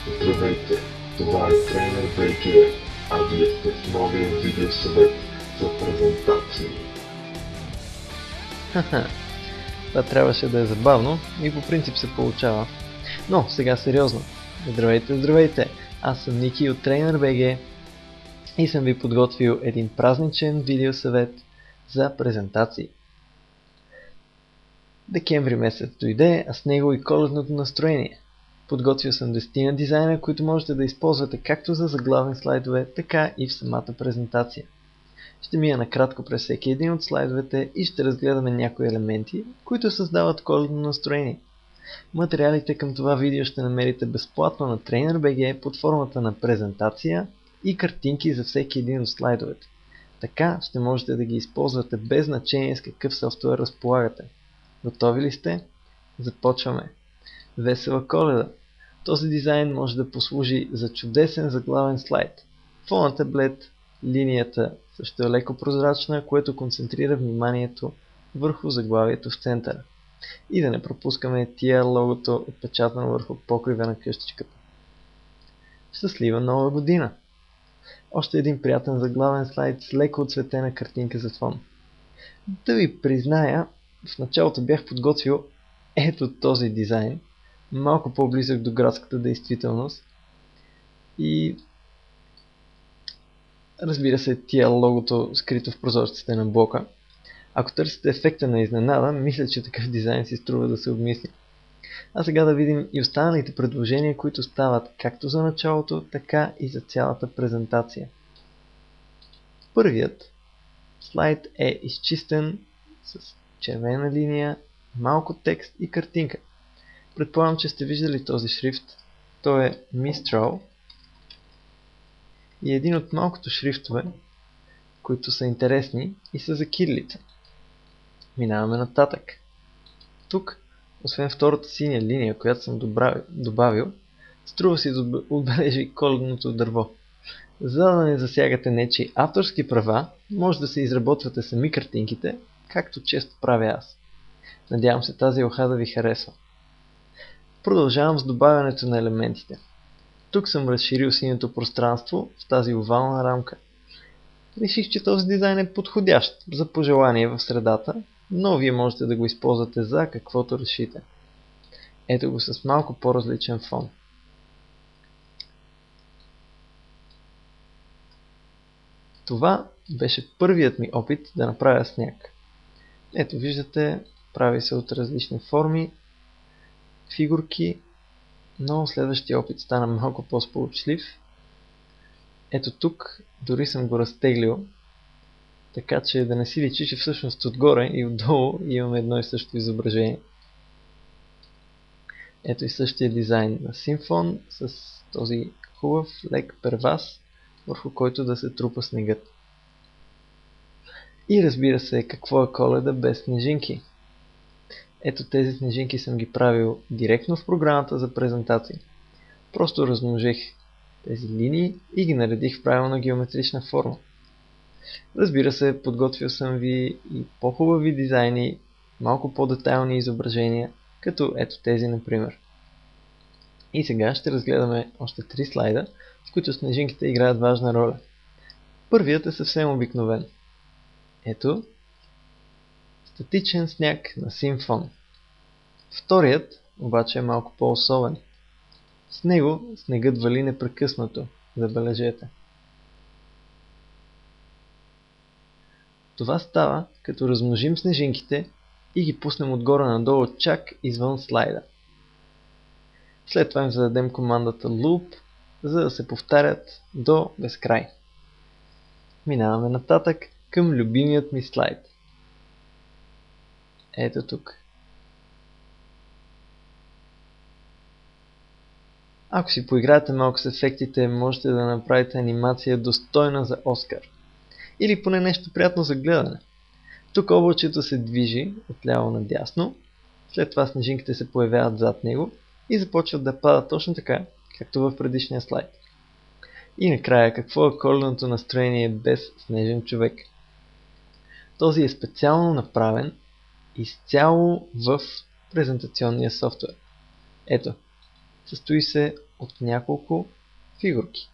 Здравейте, това е Тренер БГ, а вие сте в новия видеосъвет за презентации. Хаха, това трябваше да е забавно и по принцип се получава. Но сега сериозно. Здравейте! Аз съм Ники от Trainer BG и съм ви подготвил един празничен видеосъвет за презентации. Декември месец дойде, а с него и коледното настроение. Подготвил съм 10 дизайна, които можете да използвате както за заглавни слайдове, така и в самата презентация. Ще мия накратко през всеки един от слайдовете и ще разгледаме някои елементи, които създават коледно настроение. Материалите към това видео ще намерите безплатно на TrainerBG под формата на презентация и картинки за всеки един от слайдовете. Така ще можете да ги използвате без значение с какъв софтуер разполагате. Готови ли сте? Започваме! Весела Коледа! Този дизайн може да послужи за чудесен заглавен слайд. Фонът е блед, линията също е леко прозрачна, което концентрира вниманието върху заглавието в центъра. И да не пропускаме тия логото отпечатано върху покрива на къщичката. Щастлива нова година! Още един приятен заглавен слайд с леко отцветена картинка за фон. Да ви призная, в началото бях подготвил ето този дизайн, малко по-близък до градската действителност и разбира се тия логото скрито в прозорците на блока. Ако търсите ефекта на изненада, мисля, че такъв дизайн си струва да се обмисли. А сега да видим и останалите предложения, които стават както за началото, така и за цялата презентация. Първият слайд е изчистен с червена линия, малко текст и картинка. Предполагам, че сте виждали този шрифт. Той е Mistral и един от малкото шрифтове, които са интересни и са за кирилица. Минаваме нататък. Тук, освен втората синя линия, която съм добавил, струва си да отбележи коледното дърво. За да не засягате нечии авторски права, може да се изработвате сами картинките, както често правя аз. Надявам се тази лоха да ви харесва. Продължавам с добавянето на елементите. Тук съм разширил синето пространство в тази овална рамка. Реших, че този дизайн е подходящ за пожелание в средата, но вие можете да го използвате за каквото решите. Ето го с малко по-различен фон. Това беше първият ми опит да направя сняг. Ето виждате, прави се от различни форми, фигурки, но следващия опит стана малко по-сполучлив. Ето тук дори съм го разтеглил, така че да не си личи, че всъщност отгоре и отдолу имаме едно и също изображение. Ето и същия дизайн на симфон с този хубав лек первас, върху който да се трупа снегът. И разбира се, какво е Коледа без снежинки? Ето тези снежинки съм ги правил директно в програмата за презентации. Просто размножих тези линии и ги наредих в правилна геометрична форма. Разбира се, подготвил съм ви и по-хубави дизайни, малко по-детайлни изображения, като ето тези, например. И сега ще разгледаме още 3 слайда, в които снежинките играят важна роля. Първият е съвсем обикновен. Ето, статичен сняг на симфон. Вторият обаче е малко по-особен. С него снегът вали непрекъснато, забележете. Това става, като размножим снежинките и ги пуснем отгоре надолу чак извън слайда. След това им зададем командата loop, за да се повтарят до безкрай. Минаваме нататък към любимият ми слайд. Ето тук. Ако си поиграете малко с ефектите, можете да направите анимация достойна за Оскар. Или поне нещо приятно за гледане. Тук облачето се движи отляво надясно, след това снежинките се появяват зад него и започват да падат точно така, както в предишния слайд. И накрая, какво е коледното настроение без снежен човек? Този е специално направен изцяло в презентационния софтуер. Ето, състои се от няколко фигурки.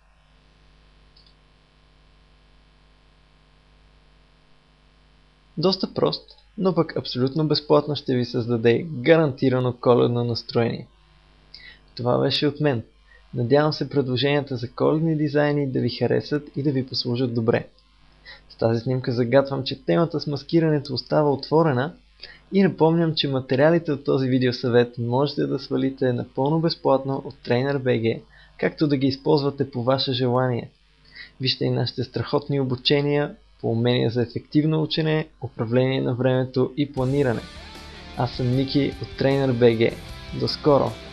Доста прост, но пък абсолютно безплатно ще ви създаде гарантирано коледно настроение. Това беше от мен. Надявам се предложенията за коледни дизайни да ви харесат и да ви послужат добре. С тази снимка загатвам, че темата с маскирането остава отворена и напомням, че материалите от този видеосъвет можете да свалите напълно безплатно от Trainer.bg, както да ги използвате по ваше желание. Вижте и нашите страхотни обучения по умения за ефективно учене, управление на времето и планиране. Аз съм Ники от Trainer.bg. До скоро!